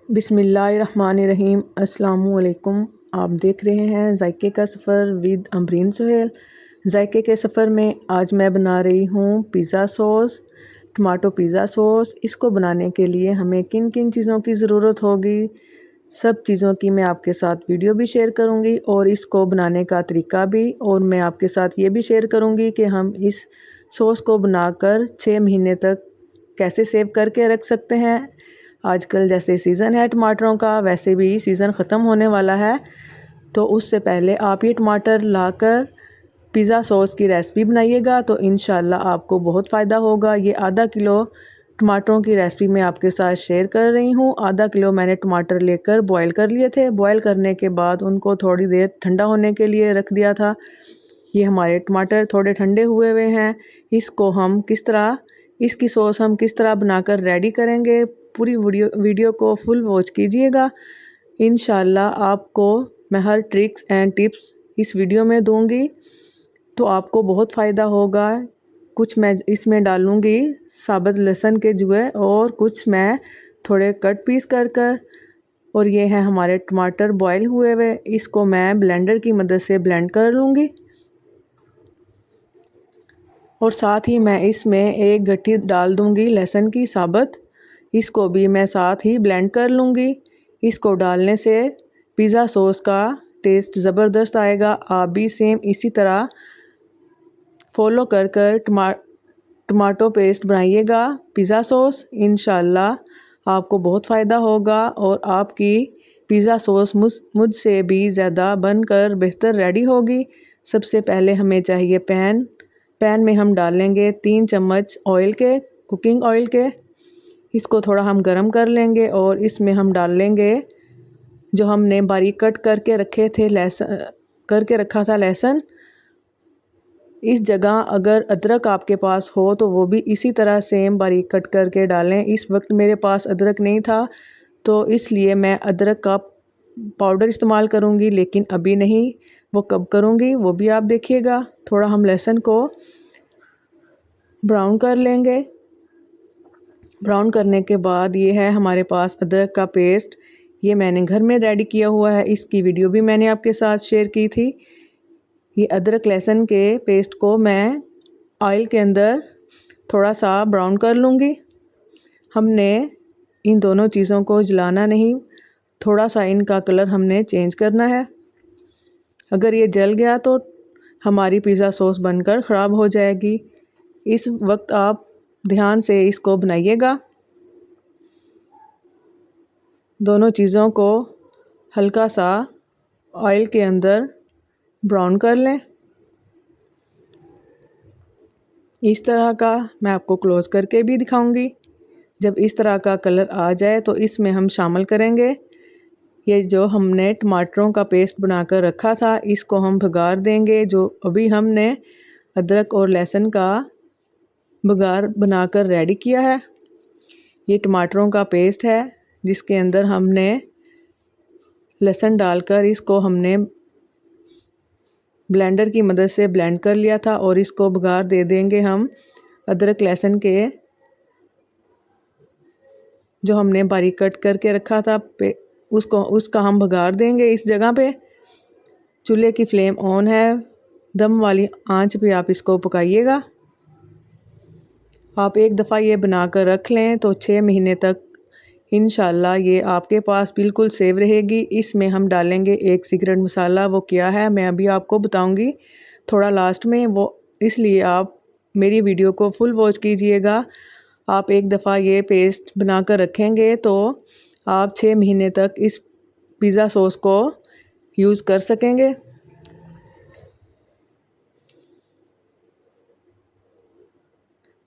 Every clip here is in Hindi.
बिस्मिल्लाहिर्रहमानिर्रहीम। अस्सलामुअलैकुम। आप देख रहे हैं जायके का सफ़र विद अमरीन सुहेल। जायके के सफ़र में आज मैं बना रही हूँ pizza sauce, tomato pizza sauce. इसको बनाने के लिए हमें किन किन चीज़ों की ज़रूरत होगी, सब चीज़ों की मैं आपके साथ वीडियो भी शेयर करूँगी और इसको बनाने का तरीका भी। और मैं आपके साथ ये भी शेयर करूँगी कि हम इस सॉस को बनाकर 6 महीने तक कैसे सेव करके रख सकते हैं। आजकल जैसे सीज़न है टमाटरों का, वैसे भी सीज़न ख़त्म होने वाला है, तो उससे पहले आप ये टमाटर लाकर पिज़्ज़ा सॉस की रेसिपी बनाइएगा तो इंशाल्लाह आपको बहुत फ़ायदा होगा। ये आधा किलो टमाटरों की रेसिपी मैं आपके साथ शेयर कर रही हूँ। आधा किलो मैंने टमाटर लेकर बॉयल कर लिए थे। बॉयल करने के बाद उनको थोड़ी देर ठंडा होने के लिए रख दिया था। ये हमारे टमाटर थोड़े ठंडे हुए हुए हैं। इसकी सॉस हम किस तरह बनाकर रेडी करेंगे, पूरी वीडियो को फुल वॉच कीजिएगा। इंशाल्लाह आपको मैं हर ट्रिक्स एंड टिप्स इस वीडियो में दूंगी, तो आपको बहुत फ़ायदा होगा। कुछ मैं इसमें डालूंगी साबुत लहसुन के जुए और कुछ मैं थोड़े कट पीस कर और ये है हमारे टमाटर बॉयल हुए हुए। इसको मैं ब्लेंडर की मदद से ब्लेंड कर लूँगी और साथ ही मैं इसमें एक गट्ठी डाल दूंगी लहसुन की साबुत। इसको भी मैं साथ ही ब्लेंड कर लूँगी। इसको डालने से पिज़्ज़ा सॉस का टेस्ट ज़बरदस्त आएगा। आप भी सेम इसी तरह फॉलो कर टमाटो पेस्ट बनाइएगा पिज़्ज़ा सॉस। इंशाल्लाह आपको बहुत फ़ायदा होगा और आपकी पिज़्ज़ा सॉस मुझसे भी ज़्यादा बनकर बेहतर रेडी होगी। सबसे पहले हमें चाहिए पैन में हम डालेंगे 3 चम्मच ऑयल के, कुकिंग ऑयल के। इसको थोड़ा हम गरम कर लेंगे और इसमें हम डाल लेंगे जो हमने बारीक कट करके रखा था लहसुन। इस जगह अगर अदरक आपके पास हो तो वो भी इसी तरह सेम बारीक कट करके डालें। इस वक्त मेरे पास अदरक नहीं था तो इसलिए मैं अदरक का पाउडर इस्तेमाल करूँगी, लेकिन अभी नहीं, वो कब करूँगी वो भी आप देखिएगा। थोड़ा हम लहसुन को ब्राउन कर लेंगे। ब्राउन करने के बाद ये है हमारे पास अदरक का पेस्ट। ये मैंने घर में रेडी किया हुआ है, इसकी वीडियो भी मैंने आपके साथ शेयर की थी। ये अदरक लहसुन के पेस्ट को मैं ऑयल के अंदर थोड़ा सा ब्राउन कर लूँगी। हमने इन दोनों चीज़ों को जलाना नहीं, थोड़ा सा इनका कलर हमने चेंज करना है। अगर ये जल गया तो हमारी पिज़्ज़ा सॉस बनकर ख़राब हो जाएगी। इस वक्त आप ध्यान से इसको बनाइएगा। दोनों चीज़ों को हल्का सा ऑयल के अंदर ब्राउन कर लें। इस तरह का मैं आपको क्लोज करके भी दिखाऊंगी। जब इस तरह का कलर आ जाए तो इसमें हम शामिल करेंगे ये जो हमने टमाटरों का पेस्ट बनाकर रखा था। इसको हम भगार देंगे। जो अभी हमने अदरक और लहसुन का भगार बनाकर रेडी किया है, ये टमाटरों का पेस्ट है जिसके अंदर हमने लहसुन डालकर इसको हमने ब्लेंडर की मदद से ब्लेंड कर लिया था और इसको भगार दे देंगे हम अदरक लहसुन के जो हमने बारीक कट करके रखा था उसका हम भगार देंगे इस जगह पे। चूल्हे की फ्लेम ऑन है, दम वाली आंच पे आप इसको पकाइएगा। आप एक दफ़ा ये बनाकर रख लें तो 6 महीने तक इंशाल्लाह ये आपके पास बिल्कुल सेव रहेगी। इसमें हम डालेंगे एक सीक्रेट मसाला, वो क्या है मैं अभी आपको बताऊंगी थोड़ा लास्ट में। वो इसलिए आप मेरी वीडियो को फुल वॉच कीजिएगा। आप एक दफ़ा ये पेस्ट बनाकर रखेंगे तो आप 6 महीने तक इस पिज़्ज़ा सॉस को यूज़ कर सकेंगे।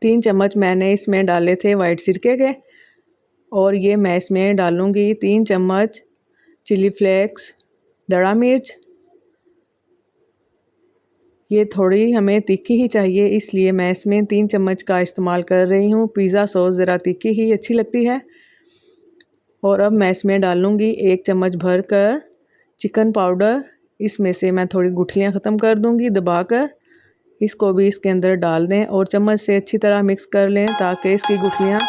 तीन चम्मच मैंने इसमें डाले थे वाइट सिरके के और ये मैं इसमें डालूँगी 3 चम्मच चिली फ्लेक्स, दड़ा मिर्च। ये थोड़ी हमें तीखी ही चाहिए, इसलिए मैं इसमें 3 चम्मच का इस्तेमाल कर रही हूँ। पिज़्ज़ा सॉस ज़रा तीखी ही अच्छी लगती है। और अब मैं इसमें डालूँगी 1 चम्मच भर कर चिकन पाउडर। इसमें से मैं थोड़ी गुठलियाँ ख़त्म कर दूँगी दबाकर। इसको भी इसके अंदर डाल दें और चम्मच से अच्छी तरह मिक्स कर लें ताकि इसकी गुठलियाँ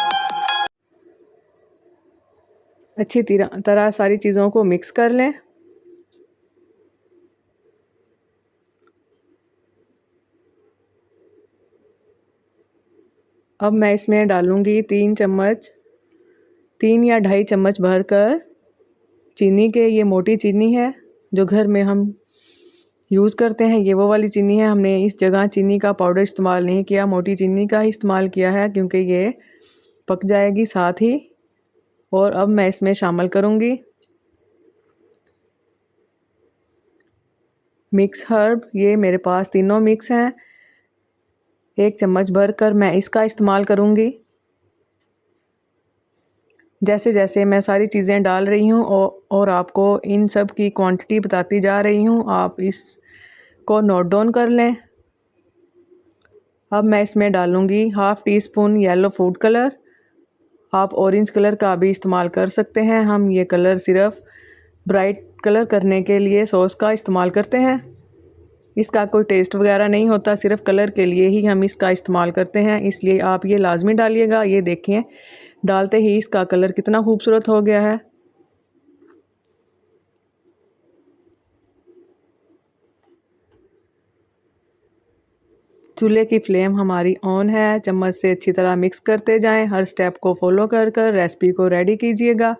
अच्छी तरह सारी चीज़ों को मिक्स कर लें। अब मैं इसमें डालूँगी 3 चम्मच, 3 या ढाई चम्मच भरकर चीनी के। ये मोटी चीनी है जो घर में हम यूज़ करते हैं, ये वो वाली चीनी है। हमने इस जगह चीनी का पाउडर इस्तेमाल नहीं किया, मोटी चीनी का ही इस्तेमाल किया है क्योंकि ये पक जाएगी साथ ही। और अब मैं इसमें शामिल करूँगी मिक्स हर्ब। ये मेरे पास तीनों मिक्स हैं, 1 चम्मच भरकर मैं इसका इस्तेमाल करूँगी। जैसे जैसे मैं सारी चीज़ें डाल रही हूँ और आपको इन सब की क्वांटिटी बताती जा रही हूँ, आप इसको नोट डाउन कर लें। अब मैं इसमें डालूँगी half tea spoon yellow food colour. आप ऑरेंज कलर का भी इस्तेमाल कर सकते हैं। हम ये कलर सिर्फ ब्राइट कलर करने के लिए सॉस का इस्तेमाल करते हैं। इसका कोई टेस्ट वगैरह नहीं होता, सिर्फ कलर के लिए ही हम इसका इस्तेमाल करते हैं, इसलिए आप ये लाजमी डालिएगा। ये देखिए डालते ही इसका कलर कितना खूबसूरत हो गया है। चूल्हे की फ्लेम हमारी ऑन है। चम्मच से अच्छी तरह मिक्स करते जाएं, हर स्टेप को फॉलो कर कर रेसिपी को रेडी कीजिएगा।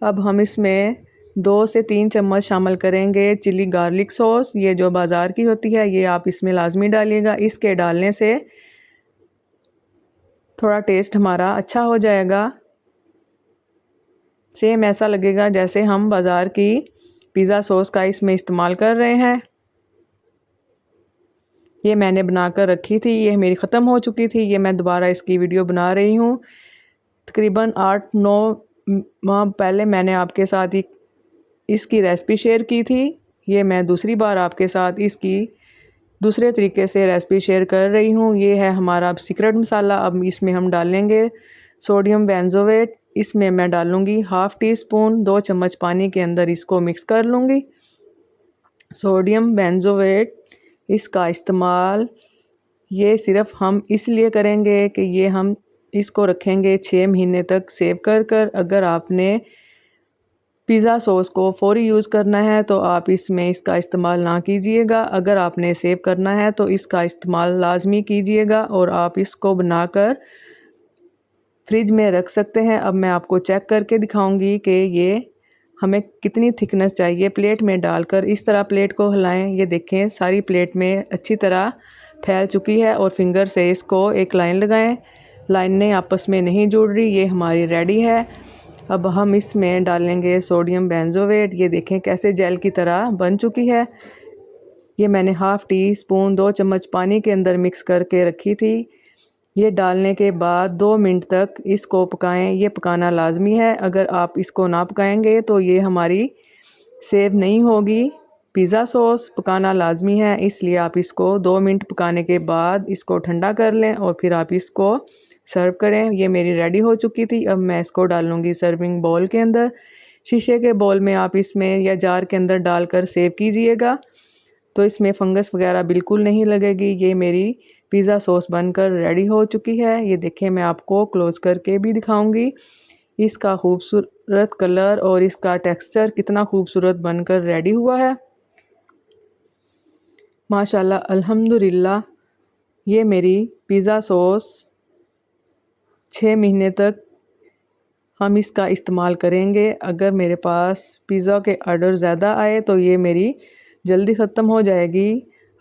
अब हम इसमें 2 से 3 चम्मच शामिल करेंगे चिली गार्लिक सॉस। ये जो बाज़ार की होती है, ये आप इसमें लाजमी डालिएगा। इसके डालने से थोड़ा टेस्ट हमारा अच्छा हो जाएगा। सेम ऐसा लगेगा जैसे हम बाज़ार की पिज़्ज़ा सॉस का इसमें इस्तेमाल कर रहे हैं। ये मैंने बनाकर रखी थी, ये मेरी ख़त्म हो चुकी थी, ये मैं दोबारा इसकी वीडियो बना रही हूँ। तकरीबन 8-9 माह पहले मैंने आपके साथ इसकी रेसिपी शेयर की थी। ये मैं दूसरी बार आपके साथ इसकी दूसरे तरीके से रेसिपी शेयर कर रही हूँ। ये है हमारा सीक्रेट मसाला। अब इसमें हम डालेंगे सोडियम बेंजोएट। इसमें मैं डालूँगी हाफ़ टी स्पून, 2 चम्मच पानी के अंदर इसको मिक्स कर लूँगी। सोडियम बेंजोएट इसका इस्तेमाल ये सिर्फ हम इसलिए करेंगे कि ये हम इसको रखेंगे 6 महीने तक सेव कर कर। अगर आपने पिज़्ज़ा सॉस को फ़ौरी यूज़ करना है तो आप इसमें इसका इस्तेमाल ना कीजिएगा। अगर आपने सेव करना है तो इसका इस्तेमाल लाजमी कीजिएगा और आप इसको बनाकर फ्रिज में रख सकते हैं। अब मैं आपको चेक करके दिखाऊंगी कि ये हमें कितनी थिकनेस चाहिए। प्लेट में डालकर इस तरह प्लेट को हिलाएं। ये देखें सारी प्लेट में अच्छी तरह फैल चुकी है और फिंगर से इसको एक लाइन लगाएं। लाइनें आपस में नहीं जुड़ रही, ये हमारी रेडी है। अब हम इसमें डालेंगे सोडियम बेंजोएट। ये देखें कैसे जेल की तरह बन चुकी है। ये मैंने हाफ़ टी स्पून 2 चम्मच पानी के अंदर मिक्स करके रखी थी। ये डालने के बाद 2 मिनट तक इसको पकाएं। ये पकाना लाजमी है, अगर आप इसको ना पकाएंगे तो ये हमारी सेव नहीं होगी। पिज़्ज़ा सॉस पकाना लाजमी है, इसलिए आप इसको 2 मिनट पकाने के बाद इसको ठंडा कर लें और फिर आप इसको सर्व करें। ये मेरी रेडी हो चुकी थी। अब मैं इसको डालूँगी सर्विंग बाउल के अंदर। शीशे के बाउल में आप इसमें या जार के अंदर डालकर सेव कीजिएगा तो इसमें फंगस वगैरह बिल्कुल नहीं लगेगी। ये मेरी पिज़्ज़ा सॉस बनकर रेडी हो चुकी है। ये देखें मैं आपको क्लोज़ करके भी दिखाऊंगी। इसका खूबसूरत कलर और इसका टेक्सचर कितना खूबसूरत बनकर रेडी हुआ है। माशाल्लाह अल्हम्दुलिल्लाह। ये मेरी पिज़्ज़ा सॉस 6 महीने तक हम इसका इस्तेमाल करेंगे। अगर मेरे पास पिज़्ज़ा के ऑर्डर ज़्यादा आए तो ये मेरी जल्दी ख़त्म हो जाएगी।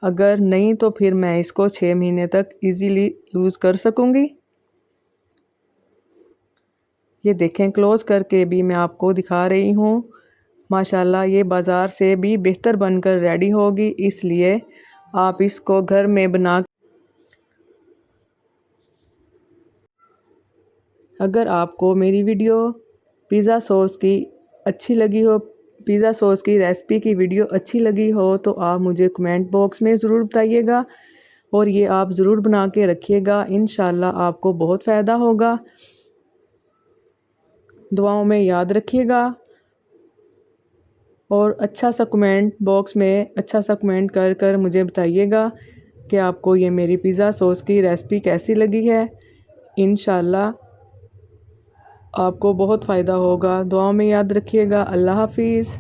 अगर नहीं तो फिर मैं इसको 6 महीने तक इजीली यूज़ कर सकूँगी। ये देखें क्लोज़ करके भी मैं आपको दिखा रही हूँ। माशाल्लाह ये बाज़ार से भी बेहतर बनकर रेडी होगी, इसलिए आप इसको घर में बना। अगर आपको मेरी वीडियो पिज़्ज़ा सॉस की अच्छी लगी हो, पिज़्ज़ा सॉस की रेसिपी की वीडियो अच्छी लगी हो तो आप मुझे कमेंट बॉक्स में ज़रूर बताइएगा और ये आप ज़रूर बना के रखिएगा। इंशाल्लाह आपको बहुत फ़ायदा होगा। दुआओं में याद रखिएगा। और अच्छा सा कमेंट बॉक्स में अच्छा सा कमेंट कर कर मुझे बताइएगा कि आपको ये मेरी पिज़्ज़ा सॉस की रेसिपी कैसी लगी है। इंशाल्लाह आपको बहुत फ़ायदा होगा। दुआ में याद रखिएगा। अल्लाह हाफिज़।